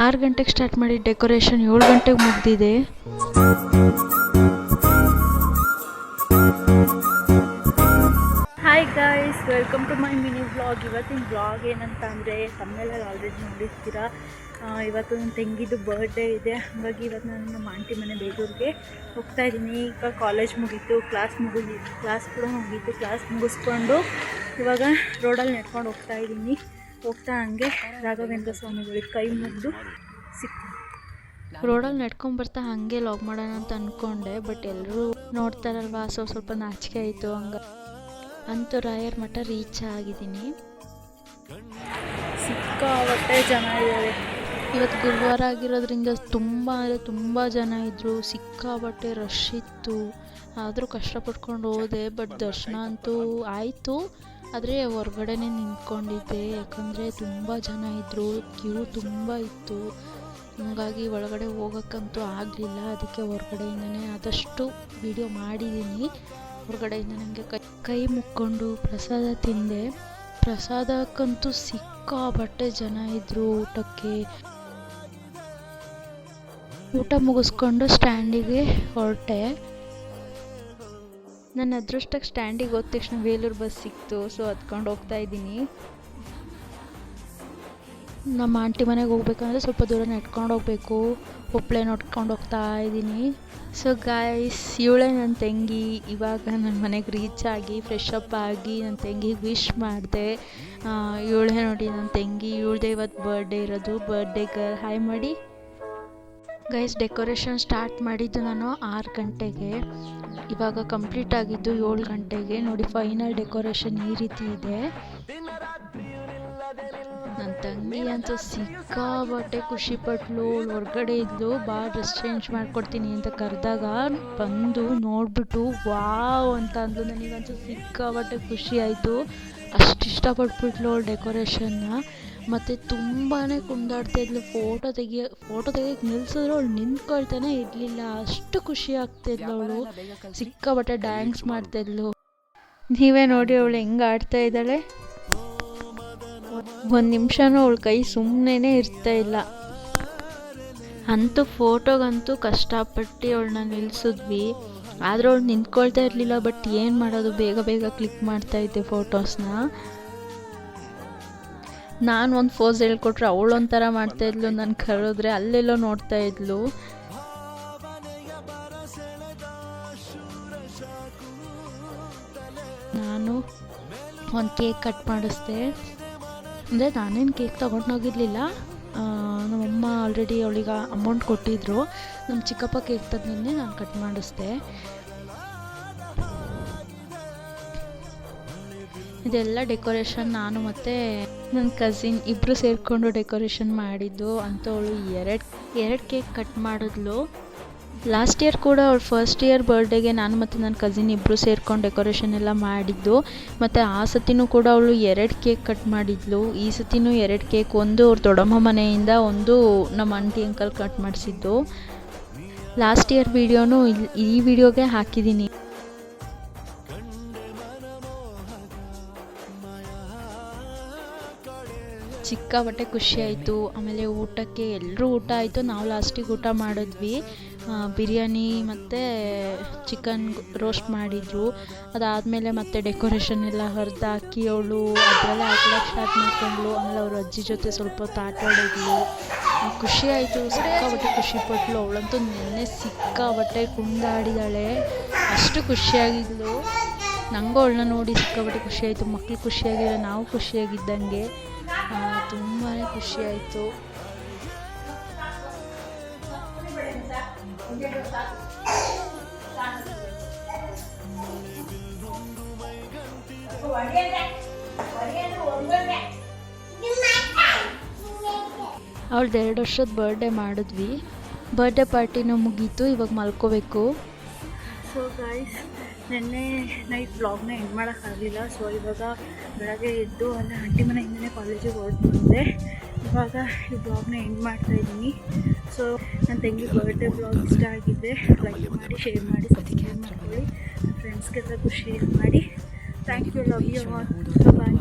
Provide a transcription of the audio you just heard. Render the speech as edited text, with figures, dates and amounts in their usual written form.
6 ಗಂಟೆಗೆ ಸ್ಟಾರ್ಟ್ ಮಾಡಿ ಡೆಕೋರೇಷನ್ 7 ಗಂಟೆಗೆ ಮುಗಿದಿದೆ. Hi guys, welcome to my mini vlog. ಇವತ್ತಿನ ವ್ಲಾಗ್ ಏನಂತ ಅಂದರೆ ತಮ್ಮನೆಲ್ಲ ಆಲ್ರೆಡಿ ನೋಡಿರ್ತೀರ. ಇವತ್ತು ನನ್ನ ತಂಗಿದು ಬರ್ಡೇ ಇದೆ, ಹಾಗಾಗಿ ಇವತ್ತು ನಾನು ನಮ್ಮ ಆಂಟಿ ಮನೆ ಬೇಲೂರಿಗೆ ಹೋಗ್ತಾ ಇದ್ದೀನಿ. ಈಗ ಕಾಲೇಜ್ ಮುಗೀತು, ಕ್ಲಾಸ್ ಕೂಡ ಮುಗೀತು. ಕ್ಲಾಸ್ ಮುಗಿಸ್ಕೊಂಡು ಇವಾಗ ರೋಡಲ್ಲಿ ನಡ್ಕೊಂಡು ಹೋಗ್ತಾ ಇದ್ದೀನಿ. ಹೋಗ್ತಾ ಹಂಗೆ ರಾಘವೇಂದ್ರ ಸ್ವಾಮಿಗಳಿಗೆ ಕೈ ಮುಗಿದು ಸಿಗ್ತೀನಿ. ರೋಡಲ್ಲಿ ನಡ್ಕೊಂಬರ್ತಾ ಹಾಗೆ ಲಾಗ್ ಮಾಡೋಣ ಅಂತ ಅಂದ್ಕೊಂಡೆ, ಬಟ್ ಎಲ್ಲರೂ ನೋಡ್ತಾರಲ್ವ, ಸ್ವಲ್ಪ ನಾಚಿಕೆ ಆಯಿತು. ಅಂತೂ ರಾಯರ ಮಠ ರೀಚ್ ಆಗಿದ್ದೀನಿ. ಸಿಕ್ಕಾಪಟ್ಟೆ ಜನ ಇದ್ದಾರೆ. ಇವತ್ತು ಗುರುವಾರ ಆಗಿರೋದ್ರಿಂದ ತುಂಬ ಜನ ಇದ್ದರು. ಸಿಕ್ಕಾಪಟ್ಟೆ ರಶ್ ಇತ್ತು. ಆದರೂ ಕಷ್ಟಪಟ್ಕೊಂಡು ಹೋದೆ, ಬಟ್ ದರ್ಶನ ಅಂತೂ ಆಯಿತು. ಆದರೆ ಹೊರ್ಗಡೆನೇ ನಿಂತ್ಕೊಂಡಿದ್ದೆ, ಯಾಕಂದರೆ ತುಂಬ ಜನ ಇದ್ದರು, ಕ್ಯೂ ತುಂಬ ಇತ್ತು. ಹಾಗಾಗಿ ಒಳಗಡೆ ಹೋಗೋಕ್ಕಂತೂ ಆಗಲಿಲ್ಲ. ಅದಕ್ಕೆ ಹೊರಗಡೆಯಿಂದನೇ ಆದಷ್ಟು ವಿಡಿಯೋ ಮಾಡಿದ್ದೀನಿ. ಹೊರಗಡೆಯಿಂದ ನನಗೆ ಕೈ ಮುಕ್ಕೊಂಡು ಪ್ರಸಾದ ತಿಂದೆ. ಪ್ರಸಾದಕ್ಕಂತೂ ಸಿಕ್ಕಾಪಟ್ಟೆ ಜನ ಇದ್ದರು. ಊಟ ಮುಗಿಸ್ಕೊಂಡು ಸ್ಟ್ಯಾಂಡಿಗೆ ಹೊರಟೆ. ನನ್ನ ಅದೃಷ್ಟಕ್ಕೆ ಸ್ಟ್ಯಾಂಡಿಗೆ ಹೋದ ತಕ್ಷಣ ಬೇಲೂರು ಬಸ್ ಸಿಕ್ತು. ಸೊ ಹತ್ಕೊಂಡು ಹೋಗ್ತಾ ಇದ್ದೀನಿ. ನಮ್ಮ ಆಂಟಿ ಮನೆಗೆ ಹೋಗ್ಬೇಕಂದ್ರೆ ಸ್ವಲ್ಪ ದೂರ ನಡ್ಕೊಂಡು ಹೋಗಬೇಕು. ಒಪ್ಪಳೆ ನೋಡ್ಕೊಂಡು ಹೋಗ್ತಾ ಇದ್ದೀನಿ. ಸೊ ಗಾಯ್ಸ್, ಇವಳೇ ನನ್ನ ತಂಗಿ. ಇವಾಗ ನನ್ನ ಮನೆಗೆ ರೀಚ್ ಆಗಿ ಫ್ರೆಶ್ ಅಪ್ ಆಗಿ ನನ್ನ ತಂಗಿಗೆ ವಿಶ್ ಮಾಡಿದೆ. ಇವಳೇ ನೋಡಿ ನನ್ನ ತಂಗಿ. ಇವಳದೇ ಇವತ್ತು ಬರ್ಡೇ ಇರೋದು. ಬರ್ಡೇ ಗರ್ಲ್, ಹಾಯ್ ಮಾಡಿ. ಗೈಸ್, ಡೆಕೋರೇಷನ್ ಸ್ಟಾರ್ಟ್ ಮಾಡಿದ್ದು ನಾನು 6 ಗಂಟೆಗೆ. ಇವಾಗ ಕಂಪ್ಲೀಟ್ ಆಗಿದ್ದು 7 ಗಂಟೆಗೆ. ನೋಡಿ, ಫೈನಲ್ ಡೆಕೋರೇಷನ್ ಈ ರೀತಿ ಇದೆ. ನನ್ನ ತಂಗಿ ಅಂತೂ ಸಿಕ್ಕಾಬಟ್ಟೆ ಖುಷಿಪಟ್ಲು. ಹೊರ್ಗಡೆ ಇದ್ಲು, ಬಾ ಡ್ರೆಸ್ ಚೇಂಜ್ ಮಾಡ್ಕೊಡ್ತೀನಿ ಅಂತ ಕರೆದಾಗ ಬಂದು ನೋಡಿಬಿಟ್ಟು ವಾವ್ ಅಂತ ಅಂದ್ಲು. ನನಗಂತೂ ಸಿಕ್ಕಾಬಟ್ಟೆ ಖುಷಿ ಆಯಿತು. ಅಷ್ಟು ಇಷ್ಟಪಟ್ಬಿಟ್ಲು ಡೆಕೋರೇಷನ್ನ. ಮತ್ತು ತುಂಬಾ ಕುಂದಾಡ್ತಾ ಇದ್ಲು. ಫೋಟೋ ತೆಗಿಯೋಕ್ಕೆ ನಿಲ್ಸಿದ್ರು ಅವಳು ನಿಂತ್ಕೊಳ್ತಾನೆ ಇರಲಿಲ್ಲ. ಅಷ್ಟು ಖುಷಿ ಆಗ್ತಿದ್ಲು ಅವಳು. ಸಿಕ್ಕಾಬಟ್ಟೆ ಡ್ಯಾನ್ಸ್ ಮಾಡ್ತಾಯಿದ್ಲು. ನೀವೇ ನೋಡಿ ಅವಳು ಹೆಂಗೆ ಆಡ್ತಾ ಇದ್ದಾಳೆ. ಒಂದು ನಿಮಿಷನೂ ಅವಳ ಕೈ ಸುಮ್ಮನೆ ಇರ್ತಾ ಇಲ್ಲ. ಅಂತೂ ಫೋಟೋಗಂತೂ ಕಷ್ಟಪಟ್ಟು ಅವಳನ್ನ ನಿಲ್ಲಿಸಿದ್ವಿ. ಆದರೂ ಅವಳು ನಿಂತ್ಕೊಳ್ತಾ ಇರಲಿಲ್ಲ. ಬಟ್ ಏನು ಮಾಡೋದು, ಬೇಗ ಕ್ಲಿಕ್ ಮಾಡ್ತಾ ಇದ್ದೆ ಫೋಟೋಸ್ನ. ನಾನು ಒಂದು ಫೋಸ್ ಹೇಳ್ಕೊಟ್ರೆ ಅವಳು ಒಂಥರ ಮಾಡ್ತಾಯಿದ್ಲು. ನಾನು ಕರೆದ್ರೆ ಅಲ್ಲೆಲ್ಲೋ ನೋಡ್ತಾ ಇದ್ಲು. ನಾನು ಒಂದು ಕೇಕ್ ಕಟ್ ಮಾಡಿಸ್ದೆ. ಅಂದರೆ ನಾನೇನು ಕೇಕ್ ತೊಗೊಂಡೋಗಿರಲಿಲ್ಲ. ನಮ್ಮಮ್ಮ ಆಲ್ರೆಡಿ ಅವಳಿಗೆ ಅಮೌಂಟ್ ಕೊಟ್ಟಿದ್ದರು. ನಮ್ಮ ಚಿಕ್ಕಪ್ಪ ಕೇಕ್ ತಂದಿದ್ದೆ, ನಾನು ಕಟ್ ಮಾಡಿಸ್ದೆ. ಇದೆಲ್ಲ ಡೆಕೋರೇಷನ್ ನಾನು ಮತ್ತು ನನ್ನ ಕಸಿನ್ ಇಬ್ಬರು ಸೇರಿಕೊಂಡು ಡೆಕೋರೇಷನ್ ಮಾಡಿದ್ದು. ಅಂತೂ ಅವಳು ಎರಡು ಕೇಕ್ ಕಟ್ ಮಾಡಿದ್ಲು. ಲಾಸ್ಟ್ ಇಯರ್ ಕೂಡ ಅವಳು ಫಸ್ಟ್ ಇಯರ್ ಬರ್ಡೇಗೆ ನಾನು ಮತ್ತು ನನ್ನ ಕಸಿನ್ ಇಬ್ಬರು ಸೇರ್ಕೊಂಡು ಡೆಕೋರೇಷನ್ ಎಲ್ಲ ಮಾಡಿದ್ದು. ಮತ್ತು ಆ ಸತಿನೂ ಕೂಡ ಅವಳು 2 ಕೇಕ್ ಕಟ್ ಮಾಡಿದ್ಲು. ಈ ಸತಿನೂ 2 ಕೇಕ್, ಒಂದು ಅವ್ರ ದೊಡ್ಡಮ್ಮ ಮನೆಯಿಂದ, ಒಂದು ನಮ್ಮ ಆಂಟಿ ಅಂಕಲ್ ಕಟ್ ಮಾಡಿಸಿದ್ದು. ಲಾಸ್ಟ್ ಇಯರ್ ವಿಡಿಯೋನು ಈ ವಿಡಿಯೋಗೆ ಹಾಕಿದ್ದೀನಿ. ಸಿಕ್ಕಾಪಟ್ಟೆ ಖುಷಿ ಆಯಿತು. ಆಮೇಲೆ ಊಟಕ್ಕೆ ಎಲ್ಲರೂ ಊಟ ಆಯಿತು. ನಾವು ಲಾಸ್ಟಿಗೆ ಊಟ ಮಾಡಿದ್ವಿ. ಬಿರಿಯಾನಿ ಮತ್ತು ಚಿಕನ್ ರೋಸ್ಟ್ ಮಾಡಿದ್ರು. ಅದಾದಮೇಲೆ ಮತ್ತೆ ಡೆಕೋರೇಷನ್ ಎಲ್ಲ ಹರಿದಾಕಿ ಅವಳು ಅದರಲ್ಲೇ ಆಟಾಡೋಕ್ಕೆ ಸ್ಟಾರ್ಟ್ ಮಾಡ್ಕೊಂಡ್ಳು. ಆಮೇಲೆ ಅವ್ರ ಅಜ್ಜಿ ಜೊತೆ ಸ್ವಲ್ಪ ಹೊತ್ತು ಆಟ ಆಡಿದ್ಲು. ಖುಷಿ ಆಯಿತು. ಸಿಕ್ಕಾಪಟ್ಟೆ ಖುಷಿಪಟ್ಲು. ಅವಳಂತೂ ನಿನ್ನೆ ಸಿಕ್ಕಾಪಟ್ಟೆ ಕುಂದಾಡಿದಾಳೆ. ಅಷ್ಟು ಖುಷಿಯಾಗಿದ್ಲು. ನನಗೂ ಅವಳನ್ನ ನೋಡಿ ಸಿಕ್ಕಾಪಟ್ಟೆ ಖುಷಿ ಆಯಿತು. ಮಕ್ಕಳು ಖುಷಿಯಾಗಿದ್ರೆ ನಾವು ಖುಷಿಯಾಗಿದ್ದಂಗೆ. ತುಂಬಾ ಖುಷಿ ಆಯಿತು. ಅವಳದ್ದು 2 ವರ್ಷದ ಬರ್ಡೇ ಮಾಡಿದ್ವಿ. ಬರ್ಡೇ ಪಾರ್ಟಿನೂ ಮುಗೀತು. ಇವಾಗ ಮಲ್ಕೋಬೇಕು. ಸೊ ಗಾಯ್ಸ್, ನೆನ್ನೆ ನೈಟ್ ವ್ಲಾಗ್ನ ಎಂಡ್ ಮಾಡೋಕ್ಕಾಗಲಿಲ್ಲ. ಸೊ ಇವಾಗ ಬೆಳಗ್ಗೆ ಎದ್ದು ಅಲ್ಲ ಆಂಟಿ ಮನೆಯಿಂದನೇ ಕಾಲೇಜಿಗೆ ಹೊರಟು ಇವಾಗ ಈ ವ್ಲಾಗ್ನ ಎಂಡ್ ಮಾಡ್ತಾಯಿದ್ದೀನಿ. ಸೊ ನನ್ನ ತಂಗಿ ಬರ್ಡೇ ವ್ಲಾಗ್ ಇಷ್ಟ ಆಗಿದ್ದೆ ಲೈಕ್ ಮಾಡಿ, ಶೇರ್ ಮಾಡಿ, ಸಬ್ಸ್ಕ್ರೈಬ್ ಮಾಡ್ಕೊಳ್ಳಿ. ಫ್ರೆಂಡ್ಸ್ಗೆಲ್ಲ ಖುಷಿ ಮಾಡಿ. Thank you, love you all. Bye.